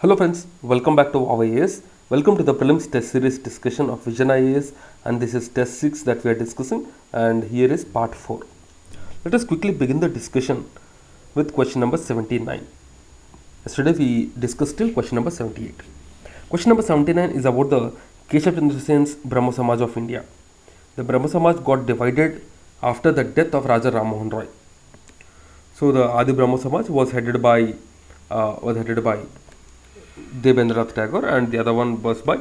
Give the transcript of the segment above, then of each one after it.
Hello friends, welcome back to Wow IAS. Welcome to the prelims test series discussion of Vision IAS, and this is test 6 that we are discussing, and here is part 4. Let us quickly begin the discussion with question number 79. Yesterday we discussed till question number 78. Question number 79 is about the Keshav Chandra Sen's Brahmo Samaj of India. The Brahmo Samaj got divided after the death of Raja Ram Mohan Roy. So the Adi Brahmo Samaj was headed by Debendranath Tagore, and the other one was by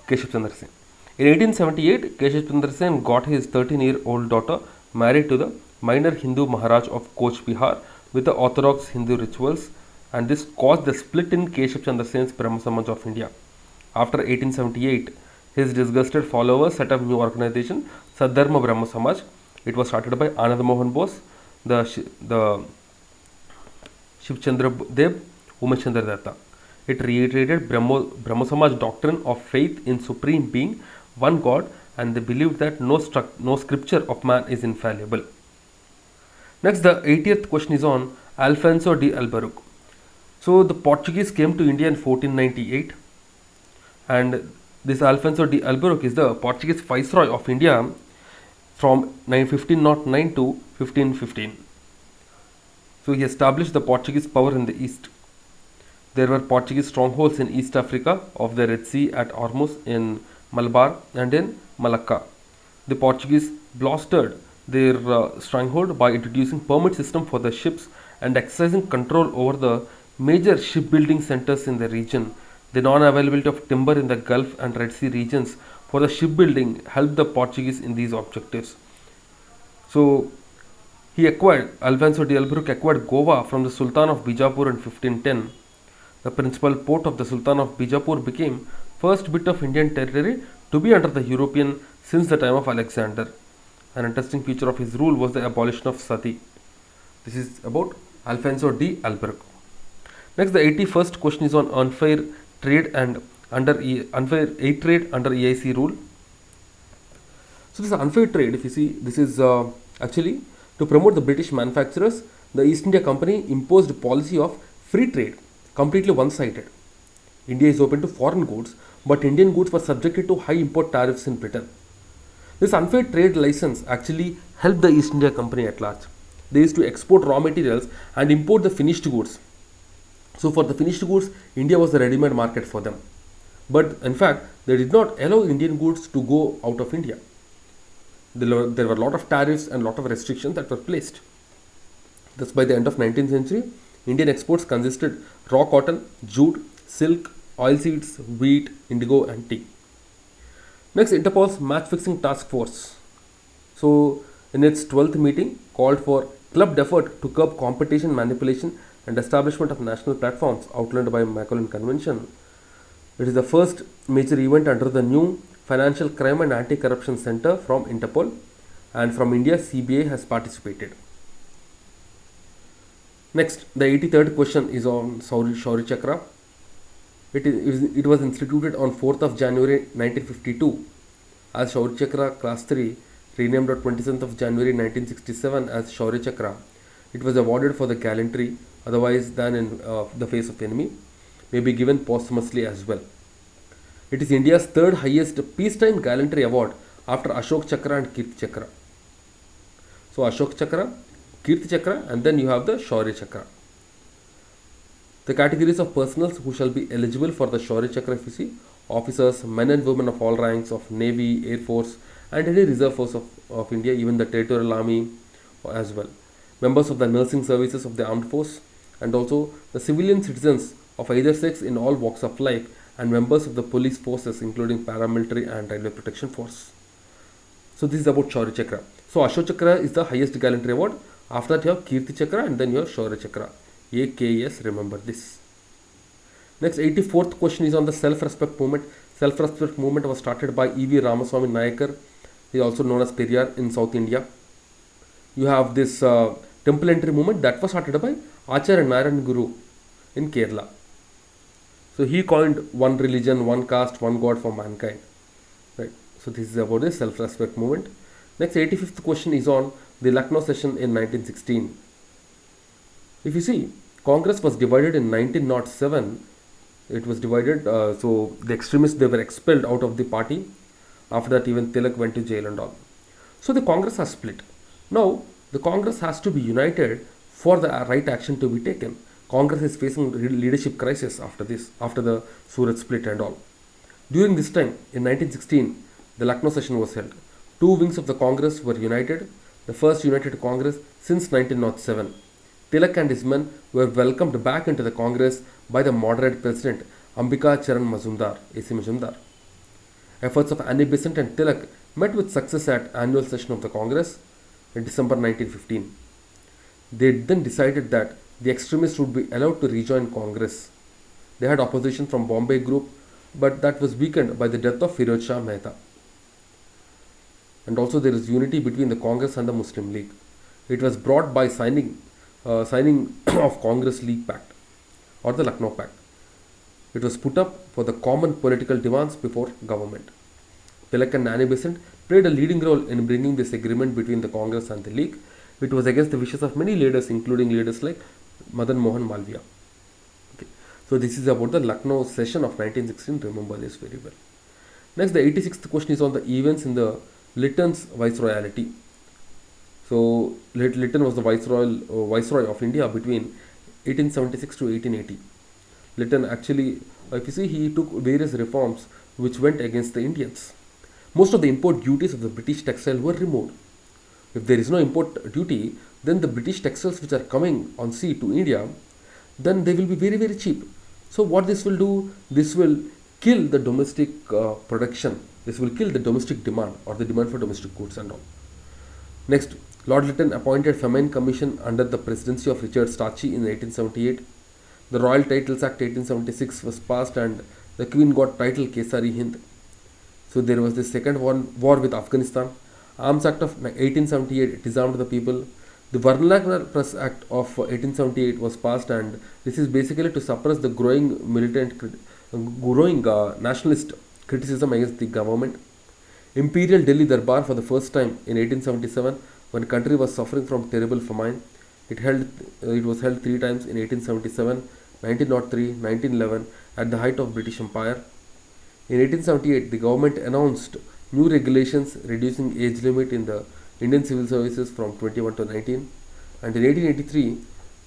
Keshav Chandra Sen. In 1878, Keshav Chandra Sen got his 13-year-old daughter married to the minor Hindu Maharaj of Koch Bihar with the orthodox Hindu rituals, and this caused the split in Keshav Chandra Sen's Brahmo Samaj of India. After 1878, his disgusted followers set up new organization, Sadharma Brahmo Samaj. It was started by Anand Mohan Bose, the Shiv Chandra Deb, Umesh Chandra Datta. It reiterated Brahmo Samaj doctrine of faith in supreme being, one God, and they believed that no scripture of man is infallible. Next, the 80th question is on Alfonso de Albuquerque. So the Portuguese came to India in 1498, and this Alfonso de Albuquerque is the Portuguese viceroy of India from 1509 to 1515. So he established the Portuguese power in the east. There were Portuguese strongholds in East Africa, of the Red Sea at Ormuz, in Malabar, and in Malacca. The Portuguese blustered their stronghold by introducing permit system for the ships and exercising control over the major shipbuilding centers in the region. The non-availability of timber in the Gulf and Red Sea regions for the shipbuilding helped the Portuguese in these objectives. So Alfonso de Albuquerque acquired Goa from the Sultan of Bijapur in 1510. The principal port of the Sultan of Bijapur became first bit of Indian territory to be under the European since the time of Alexander. An interesting feature of his rule was the abolition of sati. This is about Alfonso de Albuquerque. Next, the 81st question is on unfair trade and unfair aid trade under EIC rule. So this unfair trade, if you see, this is actually to promote the British manufacturers. The East India Company imposed a policy of free trade, completely one-sided. India is open to foreign goods, but Indian goods were subjected to high import tariffs in Britain. This unfair trade license actually helped the East India Company at large. They used to export raw materials and import the finished goods. So for the finished goods, India was the ready-made market for them. But in fact, they did not allow Indian goods to go out of India. There were a lot of tariffs and a lot of restrictions that were placed. Thus, by the end of 19th century, Indian exports consisted raw cotton, jute, silk, oilseeds, wheat, indigo, and tea. Next, Interpol's match-fixing task force. So, in its 12th meeting, called for clubbed effort to curb competition manipulation and establishment of national platforms outlined by Macolin Convention. It is the first major event under the new Financial Crime and Anti-Corruption Center from Interpol, and from India, CBI has participated. Next, the 83rd question is on Shaurya Chakra. It was instituted on 4th of January 1952 as Shaurya Chakra Class 3, renamed on 27th of January 1967 as Shaurya Chakra. It was awarded for the gallantry otherwise than in the face of enemy, may be given posthumously as well. It is India's third highest peacetime gallantry award after Ashok Chakra and Kirti Chakra. So Ashok Chakra, Kirti Chakra, and then you have the Shaurya Chakra. The categories of personnel who shall be eligible for the Shaurya Chakra, if you see, officers, men and women of all ranks of Navy, Air Force, and any reserve force of India, even the Territorial Army as well. Members of the nursing services of the armed force, and also the civilian citizens of either sex in all walks of life, and members of the police forces including paramilitary and railway protection force. So this is about Shaurya Chakra. So Ashok Chakra is the highest gallantry award. After that you have Kirti Chakra and then you have Shaurya Chakra. AKS, remember this. Next, 84th question is on the self-respect movement. Self-respect movement was started by E.V. Ramaswamy Nayakar. He is also known as Periyar in South India. You have this temple entry movement that was started by Acharya Narayan Guru in Kerala. So he coined one religion, one caste, one God for mankind. Right. So this is about the self-respect movement. Next, 85th question is on the Lucknow session in 1916. If you see, Congress was divided in 1907 It was divided. So the extremists, they were expelled out of the party. After that, even Tilak went to jail and all. So the Congress has split. Now the Congress has to be united for the right action to be taken. Congress is facing leadership crisis after this, after the Surat split and all. During this time, in 1916, the Lucknow session was held. Two wings of the Congress were united, the first united Congress since 1907. Tilak and his men were welcomed back into the Congress by the moderate president Ambika Charan Mazumdar, A.C. Mazumdar. Efforts of Annie Besant and Tilak met with success at annual session of the Congress in December 1915. They then decided that the extremists would be allowed to rejoin Congress. They had opposition from Bombay group, but that was weakened by the death of Firoz Shah Mehta. And also there is unity between the Congress and the Muslim League. It was brought by signing of Congress League Pact or the Lucknow Pact. It was put up for the common political demands before government. Tilak and Annie Besant played a leading role in bringing this agreement between the Congress and the League. It was against the wishes of many leaders, including leaders like Madan Mohan Malviya. Okay. So this is about the Lucknow session of 1916. Remember this very well. Next, the 86th question is on the events in the Lytton's viceroyalty. So Lytton was the viceroy of India between 1876 to 1880. Lytton actually, if you see, he took various reforms which went against the Indians. Most of the import duties of the British textile were removed. If there is no import duty, then the British textiles which are coming on sea to India, then they will be very, very cheap. So what this will do, this will kill the domestic production. This will kill the domestic demand or the demand for domestic goods and all. Next, Lord Lytton appointed Famine Commission under the presidency of Richard Strachey in 1878. The Royal Titles Act 1876 was passed and the Queen got title Kesari Hind. So there was the second war with Afghanistan. Arms Act of 1878 disarmed the people. The Vernacular Press Act of 1878 was passed, and this is basically to suppress the growing nationalist criticism against the government. Imperial Delhi Darbar for the first time in 1877, when the country was suffering from terrible famine. It was held three times in 1877, 1903, 1911 at the height of British Empire. In 1878, the government announced new regulations reducing age limit in the Indian civil services from 21 to 19. And in 1883,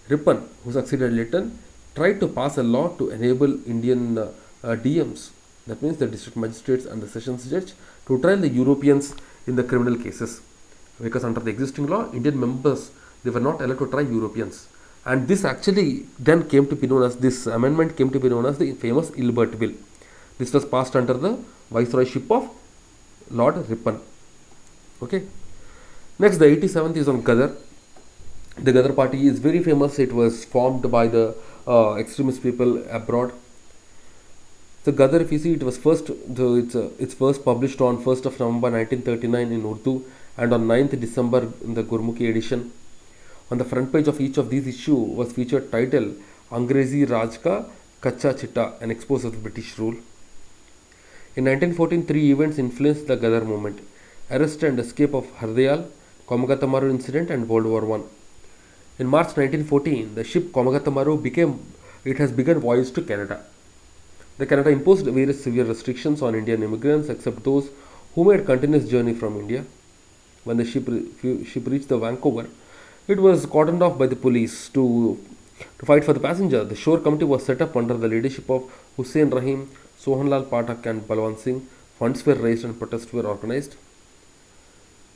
Ripon, who succeeded Lytton, tried to pass a law to enable Indian DMs, that means the district magistrates and the sessions judge, to trial the Europeans in the criminal cases. Because under the existing law, Indian members, they were not allowed to try Europeans. And this actually then came to be known as, this amendment came to be known as the famous Ilbert Bill. This was passed under the viceroyship of Lord Ripon. Okay. Next, the 87th is on Ghadar. The Ghadar party is very famous. It was formed by the extremist people abroad. The Ghadar, if you see, it was it's first published on 1st of November 1939 in Urdu and on 9th December in the Gurmukhi edition. On the front page of each of these issues was featured title Angrezi Raj Ka Kacha Chitta, an expose of the British rule. In 1914, three events influenced the Ghadar movement: arrest and escape of Hardayal, Komagatamaru incident, and World War I. In March 1914, the ship Komagatamaru has begun voyage to Canada. The Canada imposed various severe restrictions on Indian immigrants except those who made continuous journey from India. When the ship reached the Vancouver, it was cordoned off by the police to fight for the passenger. The shore committee was set up under the leadership of Hussain Rahim, Sohanlal Pathak and Balwant Singh. Funds were raised and protests were organized.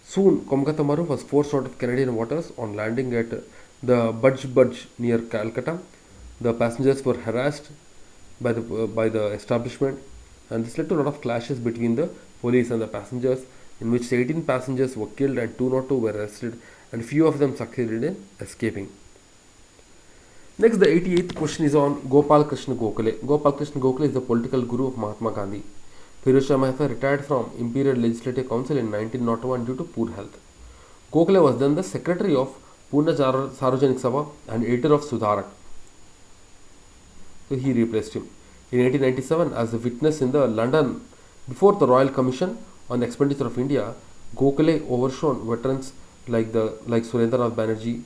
Soon, Komagatamaru was forced out of Canadian waters on landing at the Budge near Calcutta. The passengers were harassed by the establishment, and this led to a lot of clashes between the police and the passengers, in which 18 passengers were killed and 202 were arrested, and few of them succeeded in escaping. Next, the 88th question is on Gopal Krishna Gokhale. Gopal Krishna Gokhale is the political guru of Mahatma Gandhi. Firoz Shah Mehta retired from Imperial Legislative Council in 1901 due to poor health. Gokhale was then the secretary of Pune Sarvajanik Sabha and editor of Sudharak. So he replaced him. In 1897, as a witness in the London before the Royal Commission on the Expenditure of India, Gokhale overshone veterans like Surendranath Banerjee,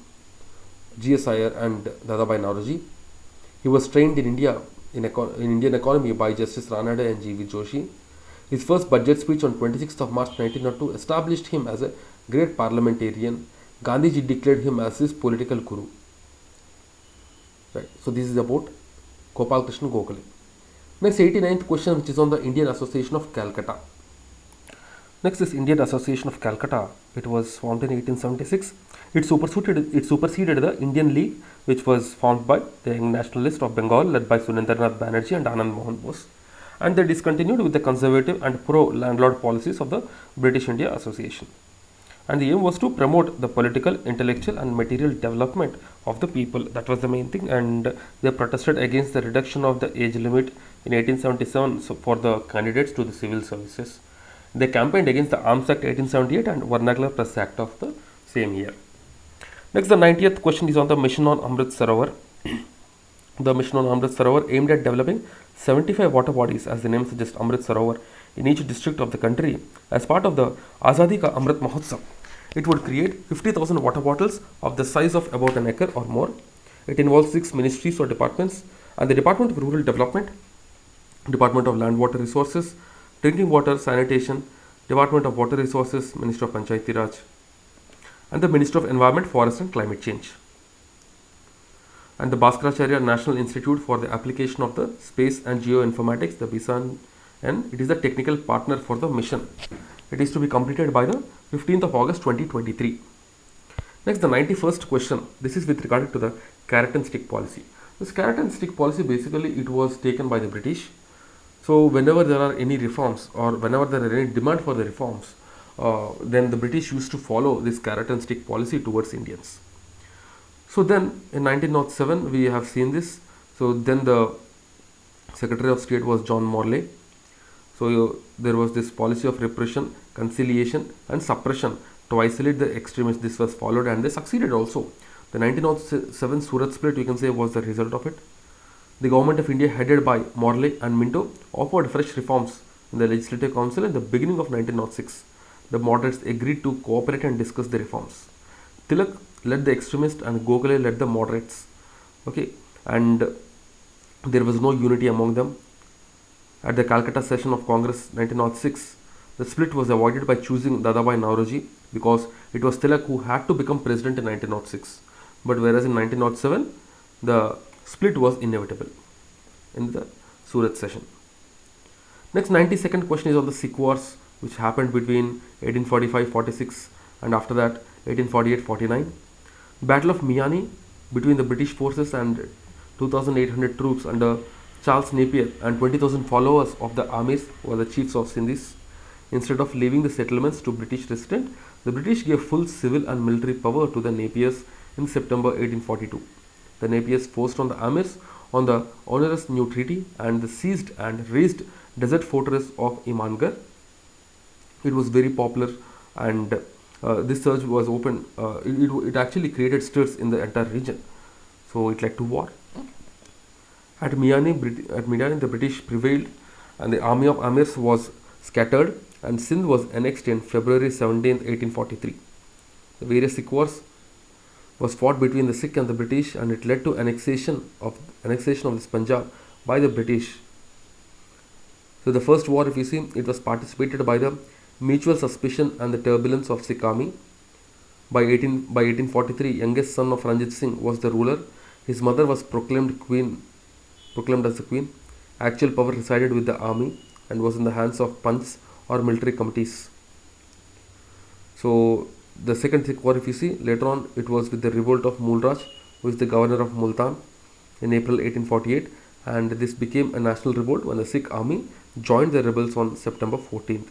G.S. Iyer and Dadabhai Naoroji. He was trained in India in Indian Economy by Justice Ranade and G.V. Joshi. His first budget speech on 26th of March 1902 established him as a great parliamentarian. Gandhiji declared him as his political guru. Right. So this is about Gopal Krishna Gokhale. Next, 89th question, which is on the Indian Association of Calcutta. Next is Indian Association of Calcutta. It was formed in 1876. It superseded the Indian League, which was formed by the Young Nationalists of Bengal, led by Surendranath Banerjee and Anand Mohan Bose. And they discontinued with the conservative and pro-landlord policies of the British India Association. And the aim was to promote the political, intellectual and material development of the people. That was the main thing. And they protested against the reduction of the age limit in 1877 for the candidates to the civil services. They campaigned against the Arms Act 1878 and Vernacular Press Act of the same year. Next, the 90th question is on the mission on Amrit Sarovar. The mission on Amrit Sarovar aimed at developing 75 water bodies, as the name suggests, Amrit Sarovar, in each district of the country. As part of the Azadi Ka Amrit Mahotsav, it would create 50,000 water bottles of the size of about an acre or more. It involves 6 ministries or departments, and the Department of Rural Development, Department of Land Water Resources, Drinking Water, Sanitation, Department of Water Resources, Ministry of Panchayati Raj, and the Ministry of Environment, Forest and Climate Change. And the Bhaskaracharya National Institute for the Application of the Space and Geoinformatics, the BISAN, and it is the technical partner for the mission. It is to be completed by the 15th of August 2023. Next, the 91st question. This is with regard to the carrot and stick policy. This carrot and stick policy, basically it was taken by the British. So whenever there are any reforms or whenever there are any demand for the reforms, then the British used to follow this carrot and stick policy towards Indians. So then in 1907 we have seen this. So then the Secretary of State was John Morley. So there was this policy of repression, conciliation and suppression to isolate the extremists. This was followed and they succeeded also. The 1907 Surat split, you can say, was the result of it. The government of India, headed by Morley and Minto, offered fresh reforms in the Legislative Council in the beginning of 1906. The moderates agreed to cooperate and discuss the reforms. Tilak led the extremists and Gokhale led the moderates. Okay, and there was no unity among them. At the Calcutta session of Congress 1906, the split was avoided by choosing Dadabhai Naoroji because it was Tilak who had to become president in 1906. But whereas in 1907, the split was inevitable in the Surat session. Next, 92nd question is on the Sikh Wars, which happened between 1845-46 and after that 1848-49. Battle of Miani between the British forces and 2,800 troops under Charles Napier and 20,000 followers of the armies were the chiefs of Sindhis. Instead of leaving the settlements to British residents, the British gave full civil and military power to the Napiers in September 1842. The Napiers forced on the Amirs on the onerous new treaty and the seized and razed desert fortress of Imangarh. It was very popular, and this surge was open. It actually created stirs in the entire region. So it led to war. At Miani, the British prevailed, and the army of Amirs was scattered, and Sindh was annexed in February 17, 1843. The various Sikh wars was fought between the Sikh and the British, and it led to annexation of this Punjab by the British. So the first war, if you see, it was participated by the mutual suspicion and the turbulence of Sikh army. By 1843, youngest son of Ranjit Singh was the ruler. His mother was proclaimed as the queen. Actual power resided with the army and was in the hands of Panchs or military committees. So the second Sikh war, if you see, later on it was with the revolt of Mulraj, who is the governor of Multan, in April 1848, and this became a national revolt when the Sikh army joined the rebels on September 14th.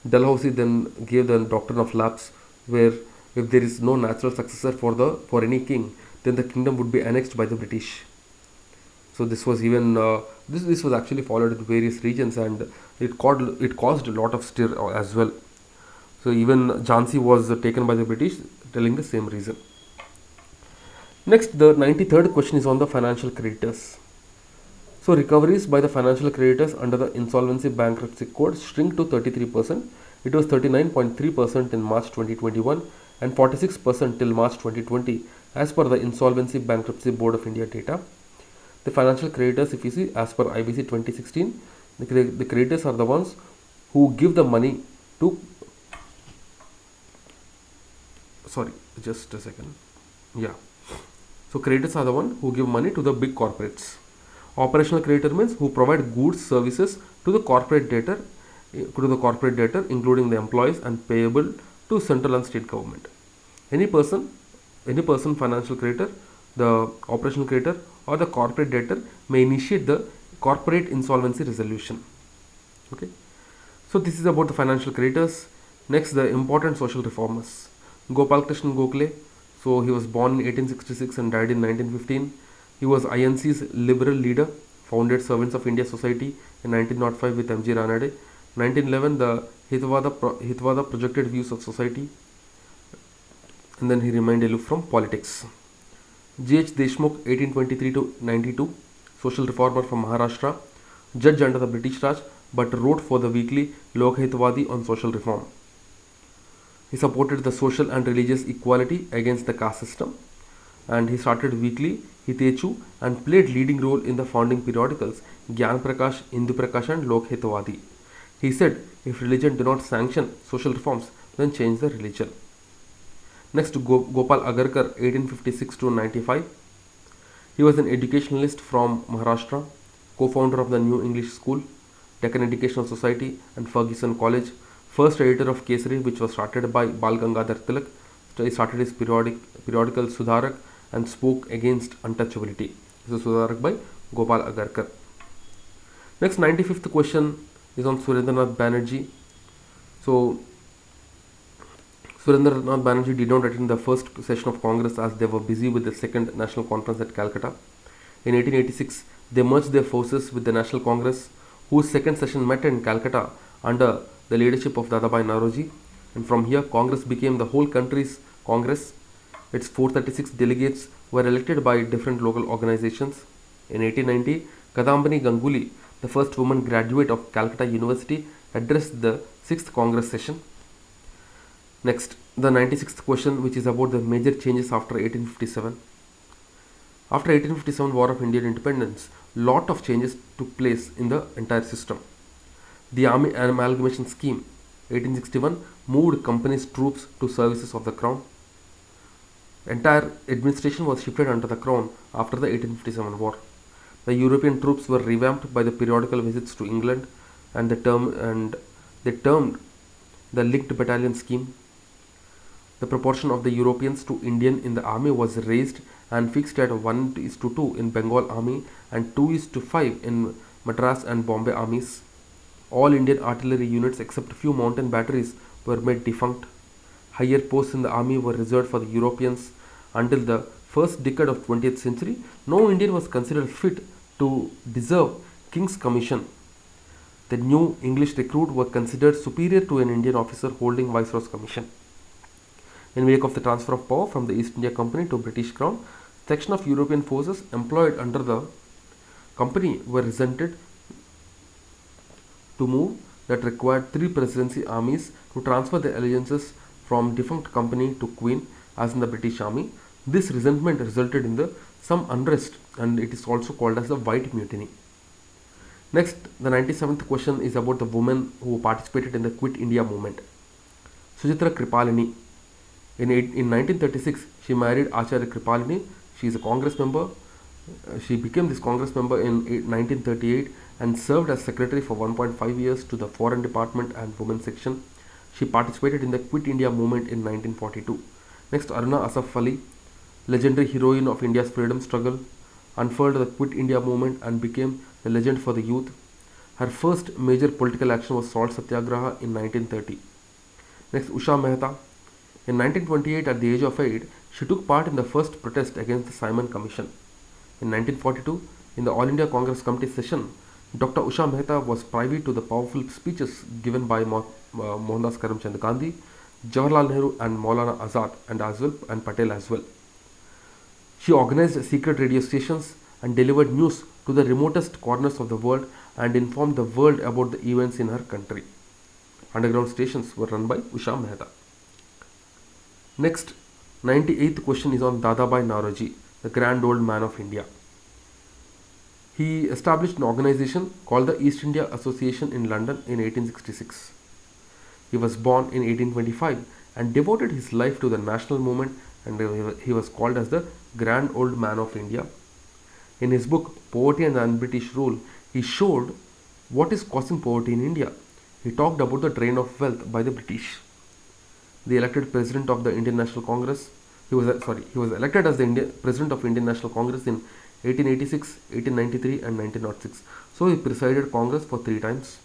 Dalhousie then gave the doctrine of lapse, where if there is no natural successor for any king, then the kingdom would be annexed by the British. So this was even this was actually followed in various regions, and it caused a lot of stir as well. So even Jhansi was taken by the British, telling the same reason. Next, the 93rd question is on the financial creditors. So recoveries by the financial creditors under the Insolvency Bankruptcy Code shrink to 33%. It was 39.3% in March 2021 and 46% till March 2020 as per the Insolvency Bankruptcy Board of India data. The financial creditors, if you see, as per IBC 2016, the creditors are the ones who give the money to, sorry, just a second. Yeah. So creditors are the one who give money to the big corporates. Operational creditor means who provide goods, services to the corporate debtor, including the employees and payable to central and state government. Any person, financial creditor, the operational creditor or the corporate debtor may initiate the corporate insolvency resolution. Okay. So this is about the financial creditors. Next, the important social reformers. Gopal Krishnan Gokhale. So he was born in 1866 and died in 1915. He was INC's liberal leader, founded Servants of India Society in 1905 with M.G. Ranade. 1911, the Hitwada projected views of society, and then he remained aloof from politics. G.H. Deshmukh, 1823 to 92, social reformer from Maharashtra, judge under the British Raj, but wrote for the weekly Lokhitwadi on social reform. He supported the social and religious equality against the caste system, and he started weekly Hitechu and played leading role in the founding periodicals Gyan Prakash, Indu Prakash and Lokhitwadi. He said, if religion do not sanction social reforms, then change the religion. Next, Gopal Agarkar, 1856 to 95. He was an educationalist from Maharashtra, co-founder of the New English School, Deccan Educational Society and Ferguson College, first editor of Kesari, which was started by Bal Gangadhar Tilak. So he started his periodical Sudharak and spoke against untouchability. This is Sudharak by Gopal Agarkar. Next, 95th question is on Surendranath Banerjee. So Surendranath Banerjee did not attend the first session of Congress as they were busy with the second National Conference at Calcutta. In 1886, they merged their forces with the National Congress, whose second session met in Calcutta under the leadership of Dadabhai Naoroji. And from here, Congress became the whole country's Congress. Its 436 delegates were elected by different local organizations. In 1890, Kadambini Ganguly, the first woman graduate of Calcutta University, addressed the 6th Congress session. Next, the 96th question, which is about the major changes after 1857. After 1857 War of Indian Independence, lot of changes took place in the entire system. The Army Amalgamation Scheme, 1861, moved companies' troops to services of the Crown. Entire administration was shifted under the Crown after the 1857 war. The European troops were revamped by the periodical visits to England, and they termed the linked battalion scheme. The proportion of the Europeans to Indian in the army was raised and fixed at 1:2 in Bengal army and 2:5 in Madras and Bombay armies. All Indian artillery units except few mountain batteries were made defunct. Higher posts in the army were reserved for the Europeans. Until the first decade of 20th century, no Indian was considered fit to deserve King's Commission. The new English recruit were considered superior to an Indian officer holding Viceroy's commission. In wake of the transfer of power from the East India Company to British Crown, section of European forces employed under the company were resented to move that required 3 presidency armies to transfer their allegiances from defunct company to Queen as in the British Army. This resentment resulted in some unrest, and it is also called as the White Mutiny. Next, the 97th question is about the women who participated in the Quit India movement. Suchitra Kripalini. In 1936, she married Acharya Kripalini. She is a Congress member. She became this Congress member in 1938 and served as secretary for 1.5 years to the Foreign Department and Women section. She participated in the Quit India movement in 1942. Next, Aruna Asaf Ali, legendary heroine of India's freedom struggle, unfurled the Quit India movement and became a legend for the youth. Her first major political action was Salt Satyagraha in 1930. Next, Usha Mehta. In 1928, at the age of 8, she took part in the first protest against the Simon Commission. In 1942, in the All India Congress Committee session, Dr. Usha Mehta was privy to the powerful speeches given by Mohandas Karamchand Gandhi, Jawaharlal Nehru and Maulana Azad and Patel as well. She organized secret radio stations and delivered news to the remotest corners of the world and informed the world about the events in her country. Underground stations were run by Usha Mehta. Next, 98th question is on Dadabhai Naoroji, the grand old man of India. He established an organization called the East India Association in London in 1866. He was born in 1825 and devoted his life to the national movement, and he was called as the Grand Old Man of India. In his book Poverty and Un-British Rule, he showed what is causing poverty in India. He talked about the drain of wealth by the British. The elected president of the Indian National Congress, he was elected as the president of Indian National Congress in 1886, 1893 and 1906. So he presided Congress for 3 times.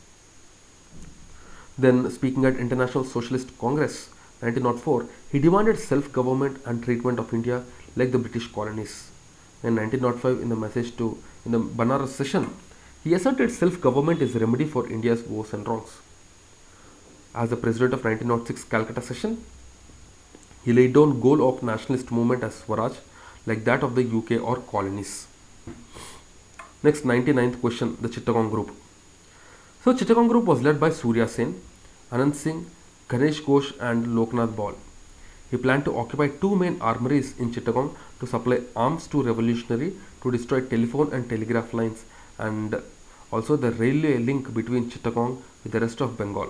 Then, speaking at International Socialist Congress 1904, he demanded self-government and treatment of India like the British colonies. In 1905, in the Banaras session, he asserted self-government is a remedy for India's woes and wrongs. As the president of 1906 Calcutta session, he laid down goal of nationalist movement as Swaraj, like that of the UK or colonies. Next, 99th question, the Chittagong group. So Chittagong group was led by Surya Sen, Anand Singh, Ganesh Ghosh and Loknath Ball. He planned to occupy 2 main armories in Chittagong to supply arms to revolutionary, to destroy telephone and telegraph lines, and also the railway link between Chittagong with the rest of Bengal.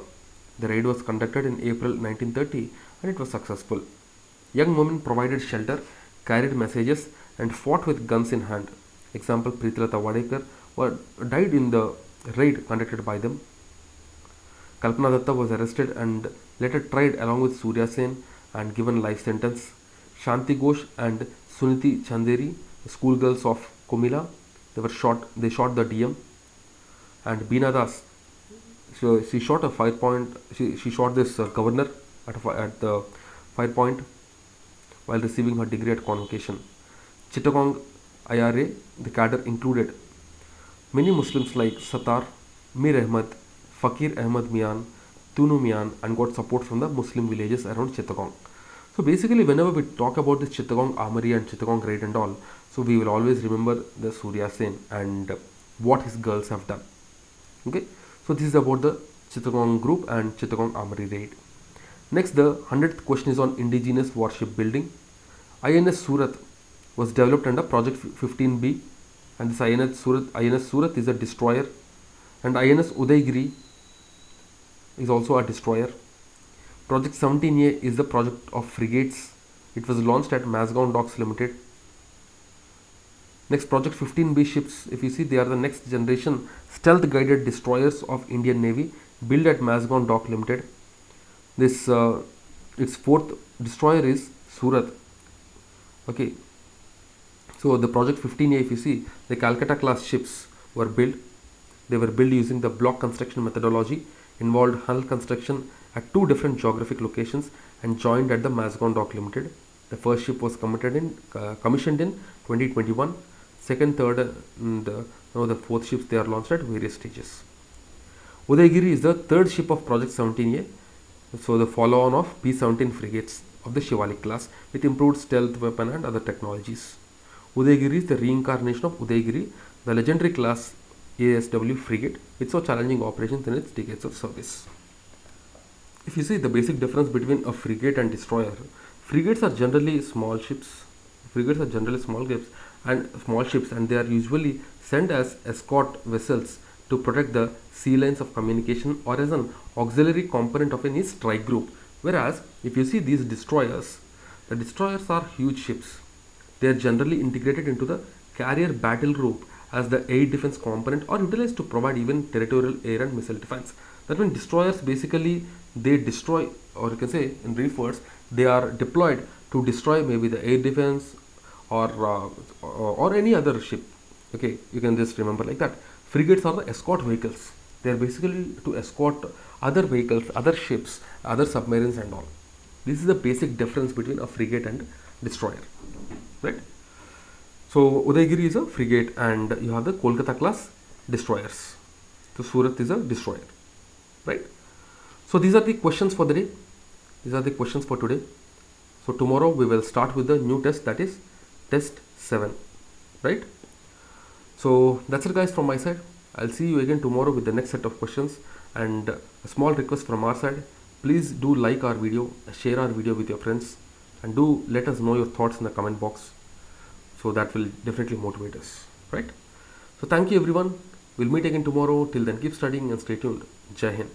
The raid was conducted in April 1930 and it was successful. Young women provided shelter, carried messages and fought with guns in hand. Example, Pritilata Wadekar died in the raid conducted by them. Kalpana Datta was arrested and later tried along with Surya Sen and given life sentence. Shanti Ghosh and Suniti Chanderi, the schoolgirls of Komila, they shot the DM. And Beena Das, so she shot a 5-point. She shot this governor at the 5-point while receiving her degree at convocation. Chittagong IRA, the cadre included many Muslims like Sattar, Mir Ahmad, Fakir Ahmad Mian, Tunu Mian, and got support from the Muslim villages around Chittagong. So basically, whenever we talk about this Chittagong Armory and Chittagong raid and all, so we will always remember the Surya Sen and what his girls have done. Okay, so this is about the Chittagong group and Chittagong Armory raid. Next, the 100th question is on indigenous warship building. INS Surat was developed under Project 15B, and this INS Surat is a destroyer, and INS Udaygiri is also a destroyer. Project 17A is the project of frigates. It was launched at Mazgaon Docks Limited. Next, Project 15B ships, if you see, they are the next generation stealth guided destroyers of Indian Navy, built at Mazgaon Dock Limited. This its fourth destroyer is Surat. Okay, so the Project 15A, if you see, the Calcutta class ships were built. They were built using the block construction methodology, involved hull construction at 2 different geographic locations and joined at the Mazgaon Dock Limited. The first ship was commissioned in 2021. Second, third, and now the fourth ships, they are launched at various stages. Udaygiri is the third ship of Project 17A, so the follow-on of P-17 frigates of the Shivalik class with improved stealth weapon and other technologies. Udaygiri is the reincarnation of Udaygiri, the legendary class ASW frigate with so challenging operations in its decades of service. If you see the basic difference between a frigate and destroyer, frigates are generally small ships. Frigates are generally small ships, and they are usually sent as escort vessels to protect the sea lines of communication or as an auxiliary component of any strike group. Whereas, if you see these destroyers, the destroyers are huge ships. They are generally integrated into the carrier battle group as the air defense component or utilized to provide even territorial air and missile defense. That means destroyers basically they destroy, or you can say in brief words, they are deployed to destroy maybe the air defense or any other ship. Okay, you can just remember like that. Frigates are the escort vehicles. They are basically to escort other vehicles, other ships, other submarines and all. This is the basic difference between a frigate and destroyer, right? So Udaygiri is a frigate and you have the Kolkata class destroyers. So Surat is a destroyer, right? So these are the questions for the day. These are the questions for today. So tomorrow we will start with the new test, that is test 7, right? So that's it guys from my side. I'll see you again tomorrow with the next set of questions, and a small request from our side, please do like our video, share our video with your friends, and do let us know your thoughts in the comment box. So that will definitely motivate us, right? So thank you everyone. We'll meet again tomorrow. Till then, keep studying and stay tuned. Jai Hind.